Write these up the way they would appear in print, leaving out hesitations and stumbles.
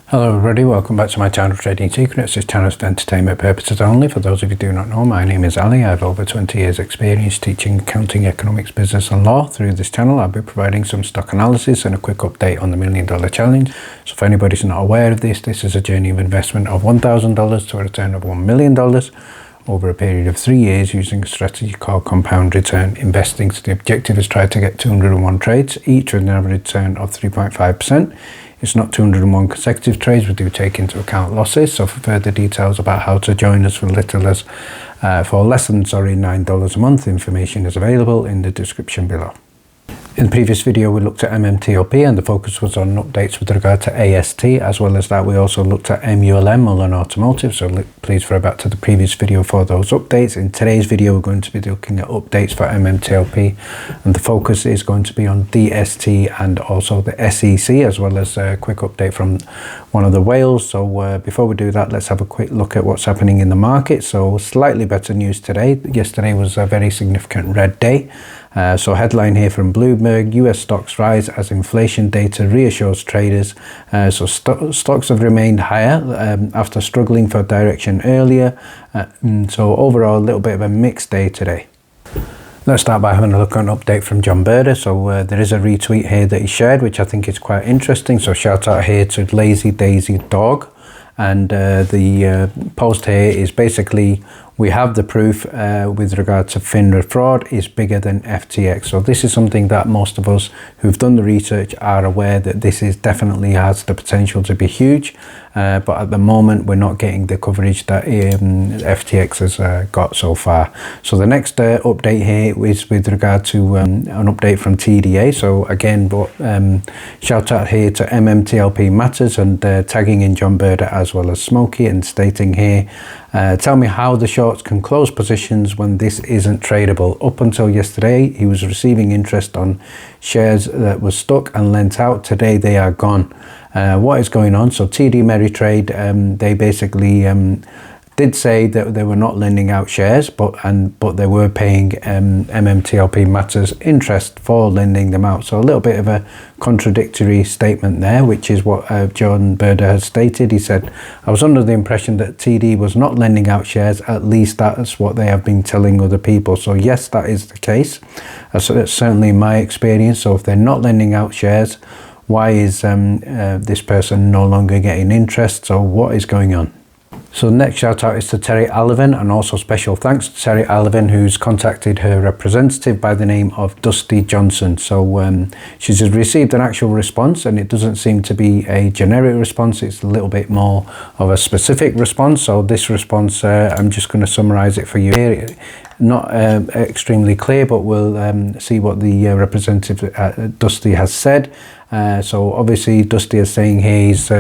Hello everybody, welcome back to my channel Trading Secrets. This channel is for entertainment purposes only. For those of you who do not know, my name is Ali. I have over 20 years experience teaching accounting, economics, business and law. Through this channel I'll be providing some stock analysis and a quick update on the $1 Million Challenge. So if anybody's not aware of this is a journey of investment of $1,000 to a return of $1 million over a period of 3 years using a strategy called compound return investing. So the objective is try to get 201 trades, each with an average return of 3.5%. It's not 201 consecutive trades, we do take into account losses. So for further details about how to join us for less than $9 a month, information is available in the description below. In the previous video we looked at MMTLP and the focus was on updates with regard to AST. As well as that we also looked at MULM, Mullen Automotive, so please refer back to the previous video for those updates. In today's video we're going to be looking at updates for MMTLP and the focus is going to be on DST and also the SEC, as well as a quick update from one of the whales. So before we do that, let's have a quick look at what's happening in the market. So slightly better news today. Yesterday was a very significant red day. So headline here from Bloomberg: US stocks rise as inflation data reassures traders. So stocks have remained higher after struggling for direction earlier. So overall a little bit of a mixed day today. Let's start by having a look at an update from John Berder. So there is a retweet here that he shared, which I think is quite interesting. So shout out here to Lazy Daisy Dog. And the post here is basically, we have the proof with regard to FINRA fraud is bigger than FTX. So this is something that most of us who've done the research are aware that this is definitely has the potential to be huge. But at the moment we're not getting the coverage that FTX has got so far. So the next update here is with regard to an update from TDA. So again, shout out here to MMTLP Matters and tagging in John Berder as well as Smokey and stating here, tell me how the shorts can close positions when this isn't tradable. Up until yesterday he was receiving interest on shares that were stuck and lent out. Today they are gone. What is going on? So TD Ameritrade, they basically did say that they were not lending out shares, but they were paying MMTLP Matters interest for lending them out. So a little bit of a contradictory statement there, which is what John Berder has stated. He said, I was under the impression that TD was not lending out shares, at least that's what they have been telling other people. So yes, that is the case. So that's certainly my experience. So if they're not lending out shares, why is this person no longer getting interest? So what is going on? So next shout out is to Terry Alvin, and also special thanks to Terry Alvin, who's contacted her representative by the name of Dusty Johnson. So she's received an actual response, and it doesn't seem to be a generic response, it's a little bit more of a specific response. So this response, I'm just going to summarize it for you here. Not extremely clear, but we'll see what the representative Dusty has said. So obviously Dusty is saying here he's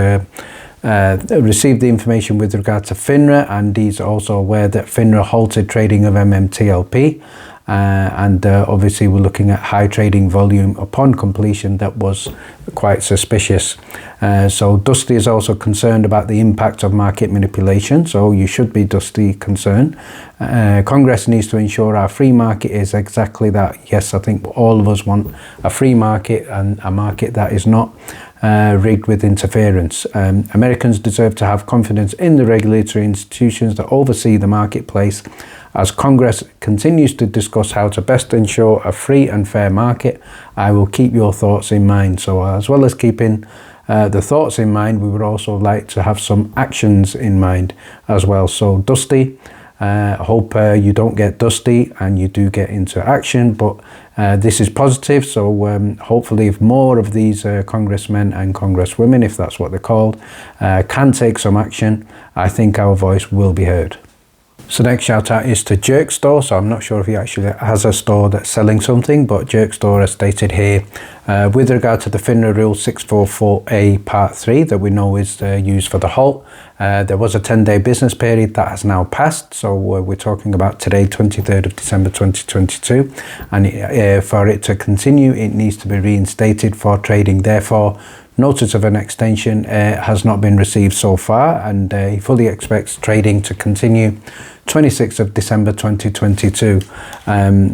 received the information with regard to FINRA, and he's also aware that FINRA halted trading of MMTLP, and obviously we're looking at high trading volume upon completion that was quite suspicious. So Dusty is also concerned about the impact of market manipulation. So you should be, Dusty, concerned. Congress needs to ensure our free market is exactly that. Yes, I think all of us want a free market and a market that is not rigged with interference. Americans deserve to have confidence in the regulatory institutions that oversee the marketplace. As Congress continues to discuss how to best ensure a free and fair market, I will keep your thoughts in mind. So as well as keeping the thoughts in mind, we would also like to have some actions in mind as well. So Dusty, I hope you don't get dusty and you do get into action, but this is positive. So hopefully if more of these congressmen and congresswomen, if that's what they're called, can take some action, I think our voice will be heard. So next shout out is to Jerk Store. So I'm not sure if he actually has a store that's selling something, but Jerk Store has stated here with regard to the FINRA Rule 644A Part 3 that we know is used for the halt. There was a 10-day business period that has now passed. So we're talking about today, 23rd of December 2022. And for it to continue, it needs to be reinstated for trading. Therefore, notice of an extension has not been received so far, and he fully expects trading to continue 26th of December 2022.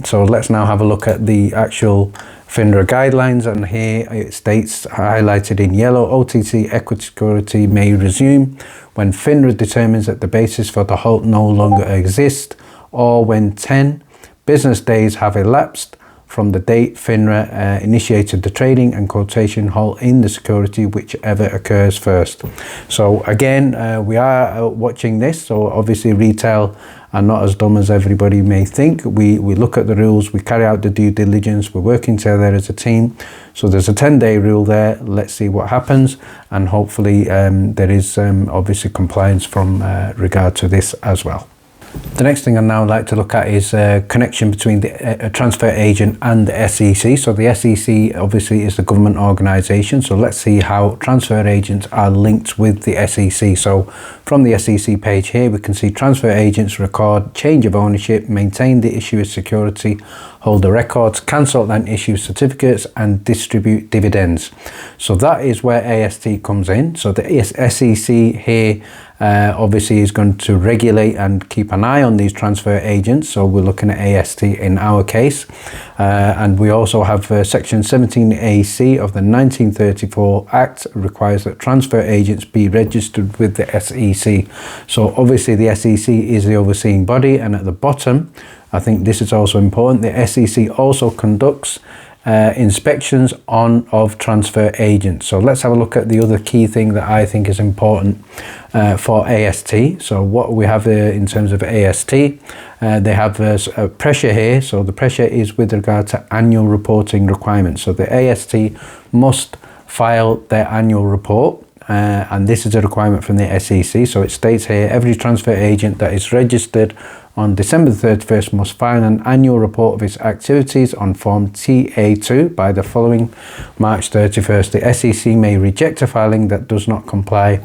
So let's now have a look at the actual FINRA guidelines, and here it states, highlighted in yellow, OTC equity security may resume when FINRA determines that the basis for the halt no longer exists, or when 10 business days have elapsed from the date FINRA initiated the trading and quotation halt in the security, whichever occurs first. So again, we are watching this. So obviously retail are not as dumb as everybody may think. We look at the rules, we carry out the due diligence, we're working together as a team. So there's a 10-day rule there. Let's see what happens, and hopefully there is obviously compliance from regard to this as well. The next thing I'd now like to look at is a connection between the transfer agent and the SEC. So the SEC obviously is the government organisation. So let's see how transfer agents are linked with the SEC. So from the SEC page here, we can see transfer agents record change of ownership, maintain the issuer's security, hold the records, cancel and issue certificates, and distribute dividends. So that is where AST comes in. So the SEC here obviously is going to regulate and keep an eye on these transfer agents. So we're looking at AST in our case. And we also have section 17AC of the 1934 Act requires that transfer agents be registered with the SEC. So obviously the SEC is the overseeing body, and at the bottom, I think this is also important, the SEC also conducts inspections of transfer agents. So let's have a look at the other key thing that I think is important for AST. So what we have in terms of AST, they have a pressure here. So the pressure is with regard to annual reporting requirements. So the AST must file their annual report. And this is a requirement from the SEC. So it states here, every transfer agent that is registered on December 31st must file an annual report of its activities on Form TA2 by the following March 31st. The SEC may reject a filing that does not comply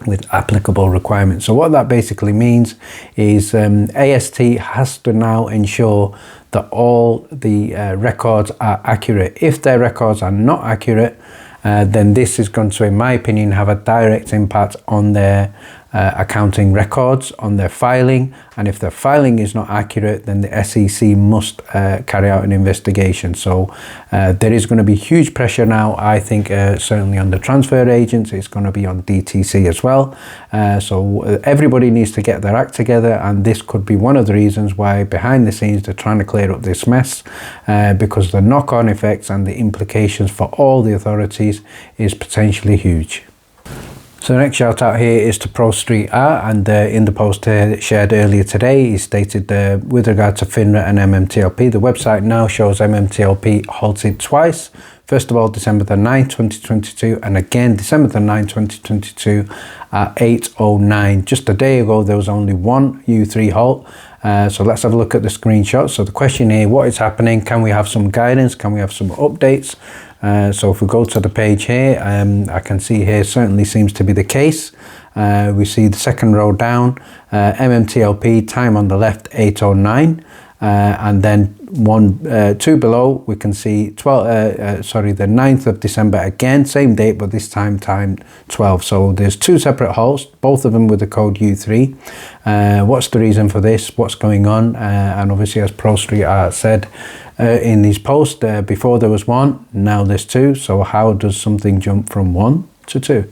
with applicable requirements. So what that basically means is AST has to now ensure that all the records are accurate. If their records are not accurate, then this is going to, in my opinion, have a direct impact on their accounting records, on their filing, and if their filing is not accurate, then the SEC must carry out an investigation. So there is going to be huge pressure now, I think, certainly on the transfer agents. It's going to be on DTC as well. So everybody needs to get their act together, and this could be one of the reasons why behind the scenes they're trying to clear up this mess, because the knock-on effects and the implications for all the authorities is potentially huge. So the next shout out here is to Pro Street Art, and in the post shared earlier today, he stated with regard to FINRA and MMTLP, the website now shows MMTLP halted twice. First of all, December the 9th, 2022, and again December the 9th, 2022 at 8:09. Just a day ago, there was only one U3 halt. So let's have a look at the screenshot. So the question here, what is happening? Can we have some guidance? Can we have some updates? So if we go to the page here, I can see here certainly seems to be the case. We see the second row down, MMTLP time on the left 8:09, and then two below we can see the 9th of December again, same date, but this time 12. So there's two separate halts, both of them with the code U3. What's the reason for this? What's going on? And obviously, as Pro Street Art said in his post, before there was one, now there's two. So how does something jump from 1 to 2?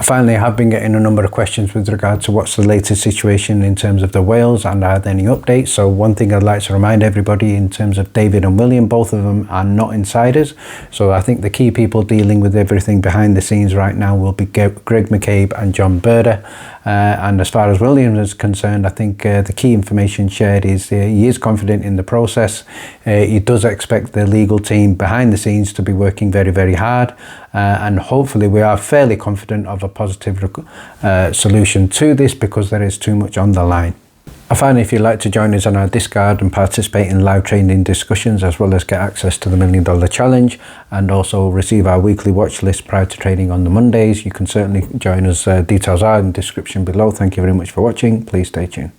Finally, I have been getting a number of questions with regard to what's the latest situation in terms of the whales and are there any updates. So one thing I'd like to remind everybody in terms of David and William, both of them are not insiders. So I think the key people dealing with everything behind the scenes right now will be Greg McCabe and John Burder. And as far as Williams is concerned, I think the key information shared is he is confident in the process. He does expect the legal team behind the scenes to be working very, very hard. And hopefully we are fairly confident of a positive solution to this, because there is too much on the line. Finally, if you'd like to join us on our Discord and participate in live trading discussions, as well as get access to the $1 Million Challenge and also receive our weekly watch list prior to trading on the Mondays, you can certainly join us. Details are in the description below. Thank you very much for watching. Please stay tuned.